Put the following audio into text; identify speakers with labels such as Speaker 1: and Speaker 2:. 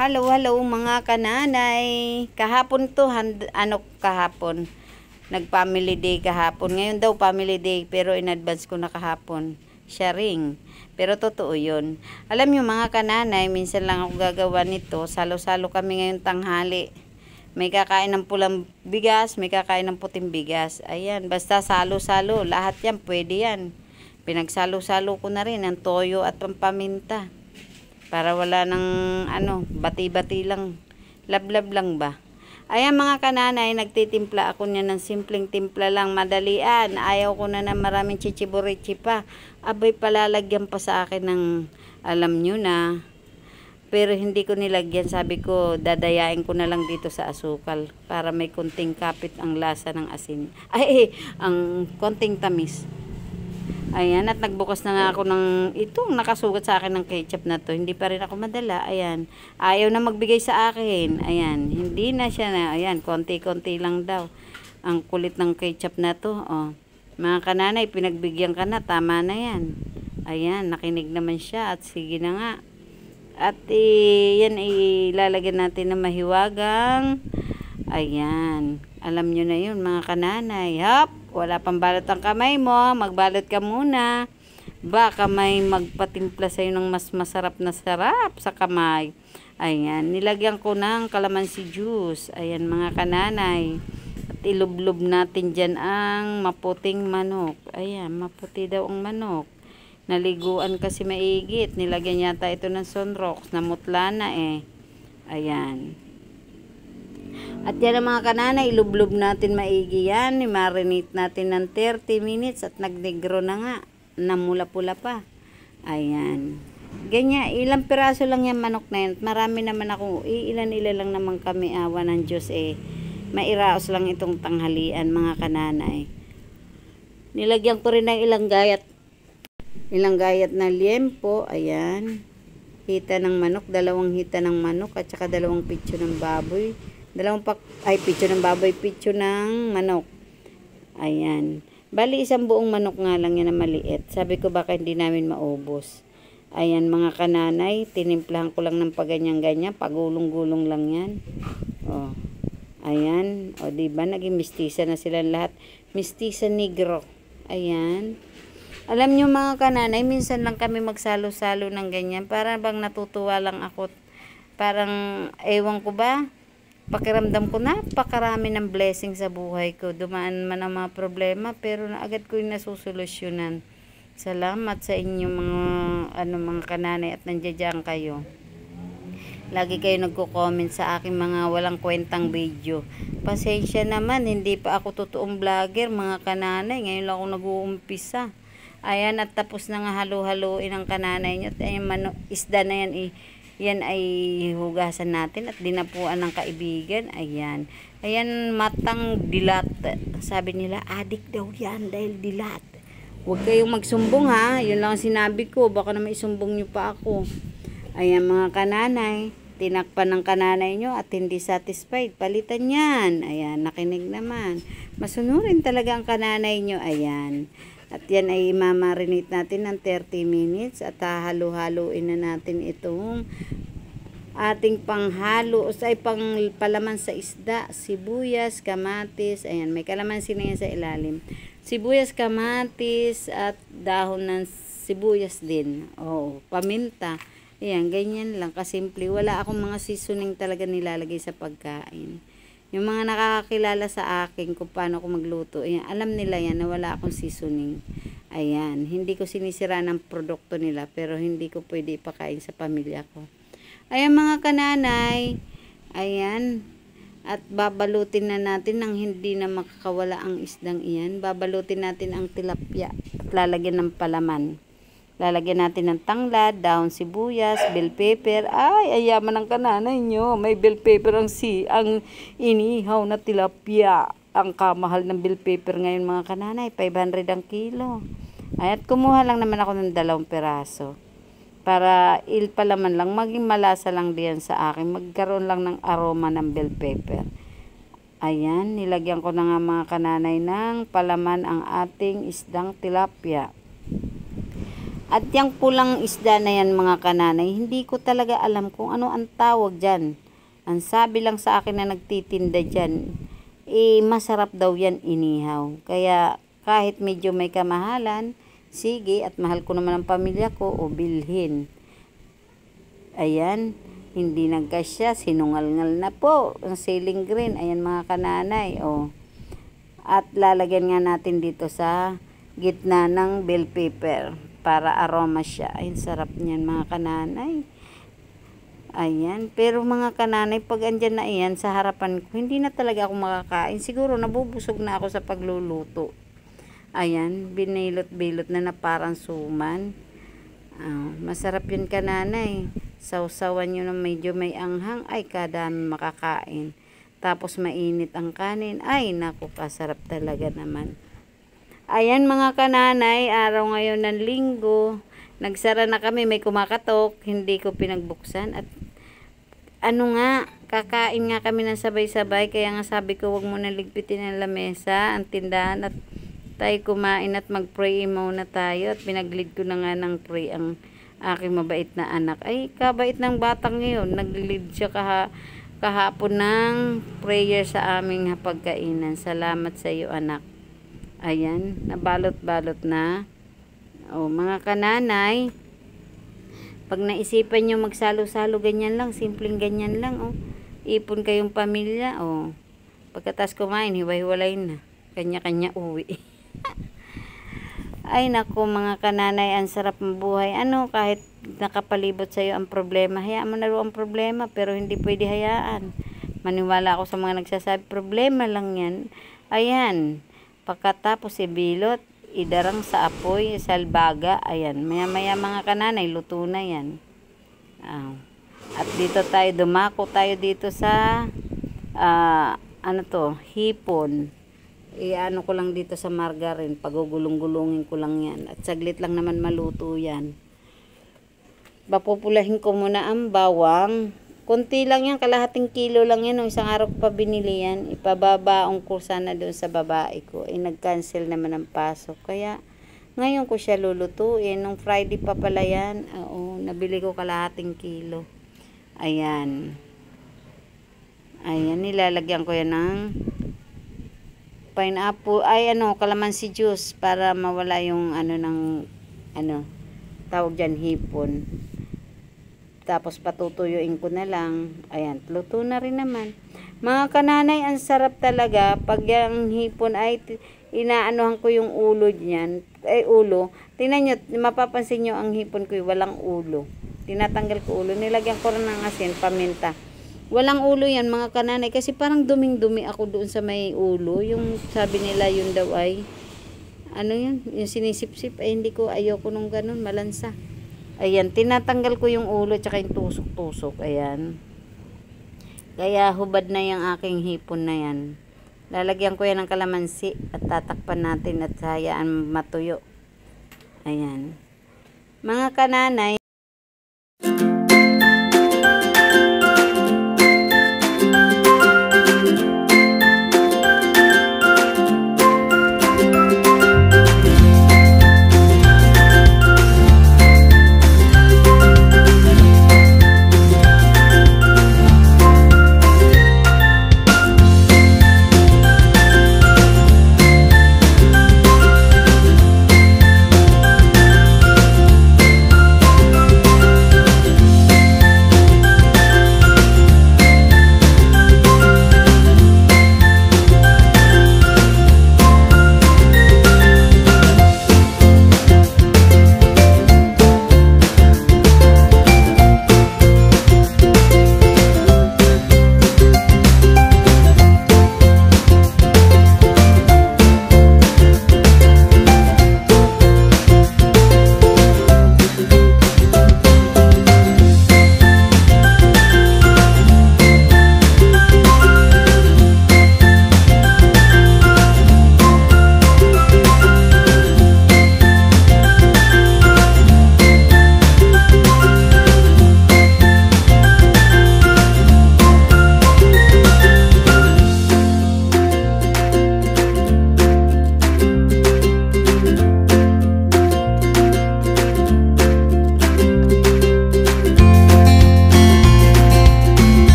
Speaker 1: Hello, hello mga kananay. Kahapon to, kahapon. Nag-family day kahapon. Ngayon daw family day, pero in advance ko na kahapon. Sharing. Pero totoo yun. Alam nyo mga kananay, minsan lang ako gagawa nito. Salo-salo kami ngayon tanghali. May kakain ng pulang bigas, may kakain ng puting bigas. Ayan, basta salo-salo. Lahat yan, pwede yan. Pinagsalo-salo ko na rin ang toyo at pampaminta. Para wala ng bati-bati lang. Lablab lang ba? Ayan mga kananay, nagtitimpla ako niya ng simpleng timpla lang, madalian. Ayaw ko na maraming chichiburichi pa. Abay, palalagyan pa sa akin ng, alam nyo na. Pero hindi ko nilagyan, sabi ko, dadayain ko na lang dito sa asukal. Para may konting kapit ang lasa ng asin. Ang konting tamis. Ayan, at nagbukas na nga ako ng itong nakasugat sa akin ng ketchup na to. Hindi pa rin ako madala. Ayan, ayaw na magbigay sa akin. Ayan, hindi na siya na. Ayan, konti-konti lang daw. Ang kulit ng ketchup na to. Oh. Mga kananay, pinagbigyan ka na. Tama na yan. Ayan, nakinig naman siya. At sige na nga. At yan, ilalagyan natin na mahiwagang. Ayan, alam nyo na yun mga kananay. Hop! Wala pang balot ang kamay mo, magbalot ka muna. Baka may magpatimpla sa'yo ng mas masarap na sarap sa kamay. Ayan, nilagyan ko ng kalamansi juice. Ayan mga kananay. At ilublob natin dyan ang maputing manok. Ayan, maputi daw ang manok. Naliguan kasi maigit. Nilagyan yata ito ng sunrox. Namutla na eh. Ayan. At yan ang mga kananay, ilublob natin maigi yan. I-marinate natin ng 30 minutes at nagnegro na nga. Namula-pula pa. Ayan. Ganyan, ilang piraso lang yung manok na yan. Marami naman ako, ilan-ilan lang naman kami, awa ng Diyos eh. Mairaos lang itong tanghalian mga kananay. Nilagyan ko rin ng ilang gayat na liempo. Ayan. Hita ng manok, 2 hita ng manok at saka 2 pitso ng baboy. Pitso ng baboy, pitso ng manok. Ayan. Bali, 1 buong manok nga lang yan na maliit. Sabi ko baka hindi namin maubos. Ayan mga kananay, tinimplahan ko lang ng paganyan-ganyan. Pagulong-gulong lang yan. O. Ayan. O diba, naging mistisa na sila lahat. Mistisa negro. Ayan. Alam nyo mga kananay, minsan lang kami magsalo-salo ng ganyan. Para bang natutuwa lang ako. Parang, ewan ko ba? Pakiramdam ko napakarami ng blessing sa buhay ko. Dumaan man ang mga problema, pero agad ko yung nasusolusyonan. Salamat sa inyo mga kananay at nandiyan kayo. Lagi kayo nagko-comment sa aking mga walang kwentang video. Pasensya naman, hindi pa ako totoong vlogger mga kananay. Ngayon lang ako nag-uumpisa. Ayan, at tapos na nga halo-haloin ang kananay nyo. Ayan, isda na yan yan ay hugasan natin at dinapuan ng kaibigan. Ayan. Ayan, matang dilat. Sabi nila, adik daw yan dahil dilat. Huwag kayong magsumbong ha. Yun lang sinabi ko. Baka na maisumbong nyo pa ako. Ayan mga kananay. Tinakpan ng kananay nyo at hindi satisfied. Palitan yan. Ayan, nakinig naman. Masunurin talaga ang kananay nyo. Ayan. At yan ay mamarinate natin ng 30 minutes at hahalo-haloin na natin itong ating panghalo o palaman sa isda, sibuyas, kamatis. Ayan, may kalamansi na yan sa ilalim. Sibuyas, kamatis at dahon ng sibuyas din. O, paminta. Ayan, ganyan lang kasimple. Wala akong mga seasoning talaga nilalagay sa pagkain. Yung mga nakakakilala sa akin kung paano ko magluto, ayan, alam nila yan na wala akong seasoning. Ayan, hindi ko sinisira ng produkto nila, pero hindi ko pwede ipakain sa pamilya ko. Ayan mga kananay, ayan, at babalutin na natin nang hindi na makakawala ang isdang iyan. Babalutin natin ang tilapia at lalagyan ng palaman. Lalagyan natin ng tanglad, dahon sibuyas, bell pepper. Ay, ayaman ng kananay nyo. May bell pepper ang inihaw na tilapia. Ang kamahal ng bell pepper ngayon mga kananay. 500 ang kilo. Ay, at kumuha lang naman ako ng 2 piraso. Para palaman lang. Maging malasa lang diyan sa akin. Magkaroon lang ng aroma ng bell pepper. Ayan, nilagyan ko na nga mga kananay ng palaman ang ating isdang tilapia. At yung pulang isda na yan mga kananay, hindi ko talaga alam kung ano ang tawag dyan. Ang sabi lang sa akin na nagtitinda dyan, masarap daw yan inihaw. Kaya kahit medyo may kamahalan, sige, at mahal ko naman ang pamilya ko, o bilhin. Ayan, hindi nagkasya, sinungalngal na po ang ceiling green. Ayan mga kananay, At lalagyan nga natin dito sa gitna ng bell pepper para aroma siya. Ay, sarap niyan mga kananay. Ayan, pero mga kananay, pag andyan na iyan sa harapan ko, hindi na talaga ako makakain. Siguro nabubusog na ako sa pagluluto. Ayan, binilot-bilot na parang suman. Masarap yun kananay. Sausawan nyo na medyo may anghang, ay kadami makakain. Tapos mainit ang kanin, ay naku, kasarap talaga naman. Ayan mga kananay, araw ngayon ng linggo. Nagsara na kami, may kumakatok, hindi ko pinagbuksan. At kakain nga kami ng sabay-sabay. Kaya nga sabi ko, wag mo na ligpitin ang lamesa, ang tindahan, at tayo kumain at mag-pray muna tayo. At pinaglid ko na nga ng pray ang aking mabait na anak. Ay, kabait ng batang ngayon. Nag-lead siya kahapon ng prayer sa aming hapagkainan. Salamat sa iyo, anak. Ayan, nabalot-balot na. Mga kananay, pag naisipan nyo magsalo-salo, ganyan lang, simpleng ganyan lang, ipon kayong pamilya, pagkatas kumain, hiwa-hiwalay na, kanya-kanya uwi. Ay nako mga kananay, ang sarap ng buhay. Kahit nakapalibot sa iyo ang problema, hayaan mo na rin ang problema, pero hindi pwede hayaan. Maniwala ako sa mga nagsasabi, problema lang yan. Ayan, pagkatapos ibilot, idarang sa apoy, salbaga, ayan, maya-maya mga kananay, luto na yan. At dito tayo, dumako tayo dito sa, hipon. Ko lang dito sa margarine, pagugulong-gulungin ko lang yan. At saglit lang naman maluto yan. Papupulahin ko muna ang bawang. Kunti lang yan, kalahating kilo lang yan. Isang araw ko pa binili yan. Ipababaong ko sana doon sa babae ko. Nag-cancel naman ang pasok. Kaya ngayon ko siya lulutuin. Nung Friday pa pala yan. Nabili ko kalahating kilo. Ayan. Ayan, nilalagyan ko yan ng pineapple. Calamansi juice. Para mawala yung tawag dyan, hipon. Tapos patutuyuin ko na lang. Ayan, luto na rin naman. Mga kananay, ang sarap talaga. Pag yung hipon ay inaanohan ko yung ulo niyan. Ulo. Tingnan nyo, mapapansin nyo ang hipon ko walang ulo. Tinatanggal ko ulo. Nilagyan ko rin ng asin, paminta. Walang ulo yan mga kananay. Kasi parang duming-dumi ako doon sa may ulo. Yung sabi nila yun daw ay yun? Yung sinisip-sip. Hindi ko, ayoko nung ganun, malansa. Ayan, tinatanggal ko yung ulo tsaka yung tusok-tusok. Ayan. Kaya hubad na yung aking hipon na yan. Lalagyan ko yan ng kalamansi at tatakpan natin at hayaan matuyo. Ayan. Mga kananay,